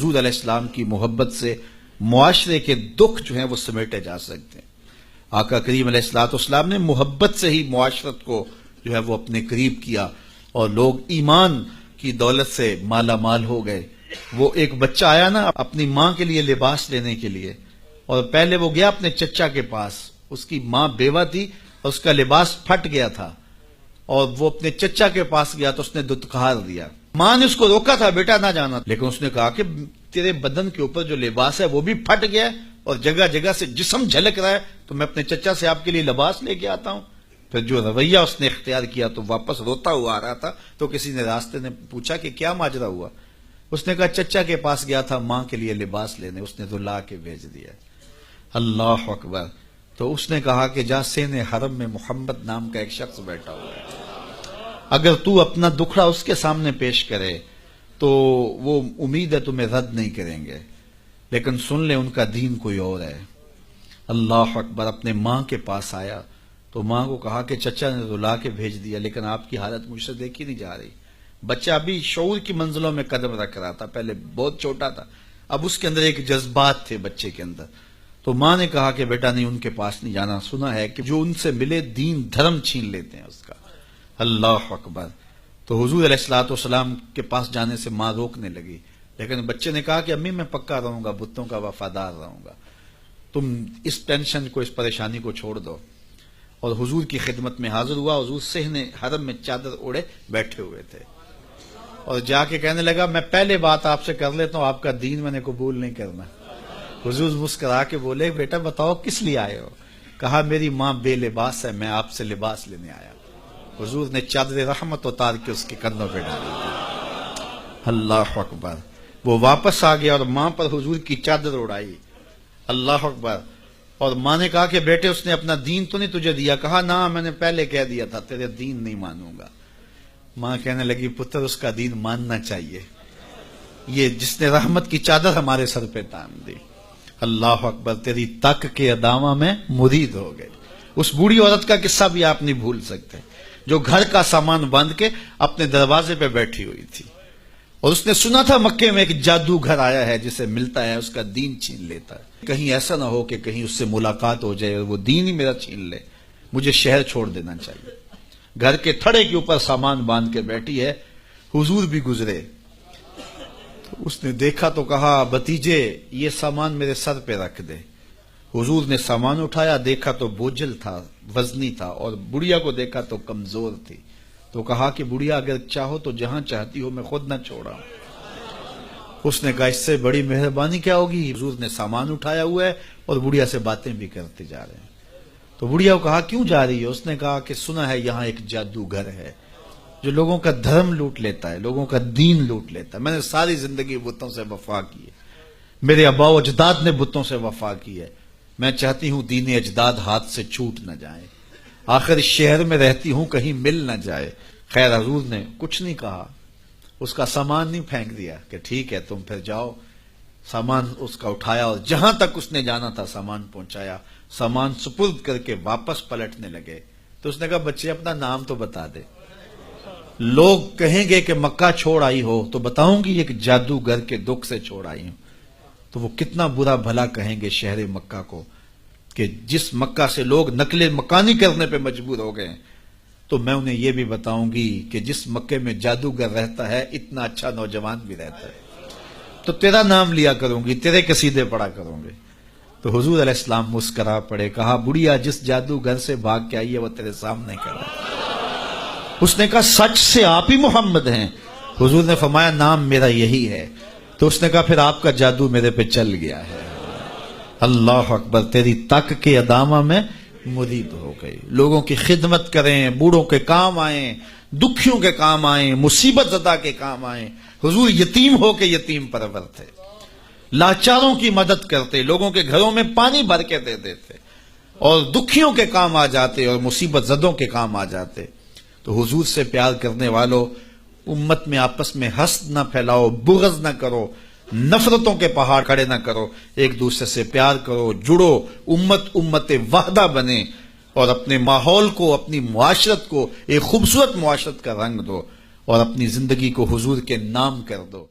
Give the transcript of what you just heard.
حضور علیہ السلام کی محبت سے معاشرے کے دکھ جو ہیں وہ سمیٹے جا سکتے ہیں۔ آقا کریم علیہ السلام نے محبت سے ہی معاشرت کو جو ہے وہ اپنے قریب کیا اور لوگ ایمان کی دولت سے مالا مال ہو گئے۔ وہ ایک بچہ آیا نا اپنی ماں کے لیے لباس لینے کے لیے، اور پہلے وہ گیا اپنے چچا کے پاس، اس کی ماں بیوہ تھی اور اس کا لباس پھٹ گیا تھا، اور وہ اپنے چچا کے پاس گیا تو اس نے دتکار دیا۔ ماں نے اس کو روکا تھا بیٹا نہ جانا، لیکن اس نے کہا کہ تیرے بدن کے اوپر جو لباس ہے وہ بھی پھٹ گیا ہے اور جگہ جگہ سے جسم جھلک رہا ہے، تو میں اپنے چچا سے آپ کے لیے لباس لے کے آتا ہوں۔ پھر جو رویہ اس نے اختیار کیا تو واپس روتا ہوا آ رہا تھا، تو کسی نے راستے نے پوچھا کہ کیا ماجرا ہوا؟ اس نے کہا چچا کے پاس گیا تھا ماں کے لیے لباس لینے، اس نے تو لا کے بھیج دیا۔ اللہ اکبر۔ تو اس نے کہا کہ جا سین حرم میں محمد نام کا ایک شخص بیٹھا ہوا ہے، اگر تو اپنا دکھڑا اس کے سامنے پیش کرے تو وہ امید ہے تمہیں رد نہیں کریں گے، لیکن سن لے ان کا دین کوئی اور ہے۔ اللہ اکبر۔ اپنے ماں کے پاس آیا تو ماں کو کہا کہ چچا نے رلا کے بھیج دیا، لیکن آپ کی حالت مجھ سے دیکھی نہیں جا رہی۔ بچہ ابھی شعور کی منزلوں میں قدم رکھ رہا تھا، پہلے بہت چھوٹا تھا، اب اس کے اندر ایک جذبات تھے بچے کے اندر۔ تو ماں نے کہا کہ بیٹا نہیں، ان کے پاس نہیں جانا، سنا ہے کہ جو ان سے ملے دین دھرم چھین لیتے ہیں اس کا۔ اللہ اکبر۔ تو حضور علیہ السلام کے پاس جانے سے ماں روکنے لگی، لیکن بچے نے کہا کہ امی میں پکا رہوں گا، بتوں کا وفادار رہوں گا، تم اس ٹینشن کو، اس پریشانی کو چھوڑ دو۔ اور حضور کی خدمت میں حاضر ہوا۔ حضور صحن حرم میں چادر اوڑے بیٹھے ہوئے تھے، اور جا کے کہنے لگا میں پہلے بات آپ سے کر لیتا ہوں، آپ کا دین میں نے قبول نہیں کرنا۔ حضور مسکرا کے بولے بیٹا بتاؤ کس لیے آئے ہو؟ کہا میری ماں بے لباس ہے، میں آپ سے لباس لینے آیا۔ حضور نے چادر رحمت اتار کے اس کے کندھوں پہ ڈالی۔ اللہ اکبر۔ وہ واپس آ گیا اور ماں پر حضور کی چادر اڑائی۔ اللہ اکبر۔ اور ماں نے کہا کہ بیٹے اس نے اپنا دین تو نہیں تجھے دیا؟ کہا نہ، میں نے پہلے کہہ دیا تھا تیرے دین نہیں مانوں گا۔ ماں کہنے لگی پتر اس کا دین ماننا چاہیے، یہ جس نے رحمت کی چادر ہمارے سر پہ تان دی۔ اللہ اکبر۔ تیری تک کے ادامہ میں مرید ہو گئے۔ اس بوڑھی عورت کا قصہ بھی آپ نہیں بھول سکتے، جو گھر کا سامان باندھ کے اپنے دروازے پہ بیٹھی ہوئی تھی، اور اس نے سنا تھا مکے میں ایک جادوگر آیا ہے جسے ملتا ہے اس کا دین چھین لیتا ہے، کہیں ایسا نہ ہو کہ کہیں اس سے ملاقات ہو جائے اور وہ دین ہی میرا چھین لے، مجھے شہر چھوڑ دینا چاہیے۔ گھر کے تھڑے کے اوپر سامان باندھ کے بیٹھی ہے۔ حضور بھی گزرے تو اس نے دیکھا تو کہا بھتیجے یہ سامان میرے سر پہ رکھ دے۔ حضور نے سامان اٹھایا، دیکھا تو بوجھل تھا، وزنی تھا، اور بڑھیا کو دیکھا تو کمزور تھی، تو کہا کہ بڑھیا اگر چاہو تو جہاں چاہتی ہو میں خود نہ چھوڑا۔ اس نے کہا اس سے بڑی مہربانی کیا ہوگی؟ حضور نے سامان اٹھایا ہوا ہے اور بڑھیا سے باتیں بھی کرتے جا رہے ہیں۔ تو بڑھیا کو کہا کیوں جا رہی ہے؟ اس نے کہا کہ سنا ہے یہاں ایک جادوگر ہے جو لوگوں کا دھرم لوٹ لیتا ہے، لوگوں کا دین لوٹ لیتا ہے۔ میں نے ساری زندگی بتوں سے وفا کی ہے، میرے آبا و اجداد نے بتوں سے وفا کی ہے، میں چاہتی ہوں دین اجداد ہاتھ سے چھوٹ نہ جائے، آخر اس شہر میں رہتی ہوں کہیں مل نہ جائے۔ خیر حضور نے کچھ نہیں کہا، اس کا سامان نہیں پھینک دیا کہ ٹھیک ہے تم پھر جاؤ۔ سامان اس کا اٹھایا اور جہاں تک اس نے جانا تھا سامان پہنچایا، سامان سپرد کر کے واپس پلٹنے لگے تو اس نے کہا بچے اپنا نام تو بتا دے، لوگ کہیں گے کہ مکہ چھوڑ آئی ہو تو بتاؤں گی ایک جادوگر کے دکھ سے چھوڑ آئی ہوں، تو وہ کتنا برا بھلا کہیں گے شہر مکہ کو کہ جس مکہ سے لوگ نقل مکانی کرنے پہ مجبور ہو گئے، تو میں انہیں یہ بھی بتاؤں گی کہ جس مکے میں جادوگر رہتا ہے اتنا اچھا نوجوان بھی رہتا ہے، تو تیرا نام لیا کروں گی، تیرے قصیدے پڑھا کروں گے۔ تو حضور علیہ السلام مسکرا پڑے، کہا بڑھیا جس جادوگر سے بھاگ کے آئی ہے وہ تیرے سامنے کھڑا ہے۔ اس نے کہا سچ سے آپ ہی محمد ہیں؟ حضور نے فرمایا نام میرا یہی ہے۔ تو اس نے کہا پھر آپ کا جادو میرے پہ چل گیا ہے۔ اللہ اکبر۔ تیری تک کے ادامہ میں مرید ہو گئی، لوگوں کی خدمت کریں، بوڑھوں کے کام آئیں، دکھیوں کے کام آئیں، مصیبت زدہ کے کام آئیں۔ حضور یتیم ہو کے یتیم پرور تھے، لاچاروں کی مدد کرتے، لوگوں کے گھروں میں پانی بھر کے دے دیتے، اور دکھیوں کے کام آ جاتے اور مصیبت زدوں کے کام آ جاتے۔ تو حضور سے پیار کرنے والوں، امت میں آپس میں حسد نہ پھیلاؤ، بغض نہ کرو، نفرتوں کے پہاڑ کھڑے نہ کرو، ایک دوسرے سے پیار کرو، جڑو، امت وحدہ بنے، اور اپنے ماحول کو، اپنی معاشرت کو ایک خوبصورت معاشرت کا رنگ دو، اور اپنی زندگی کو حضور کے نام کر دو۔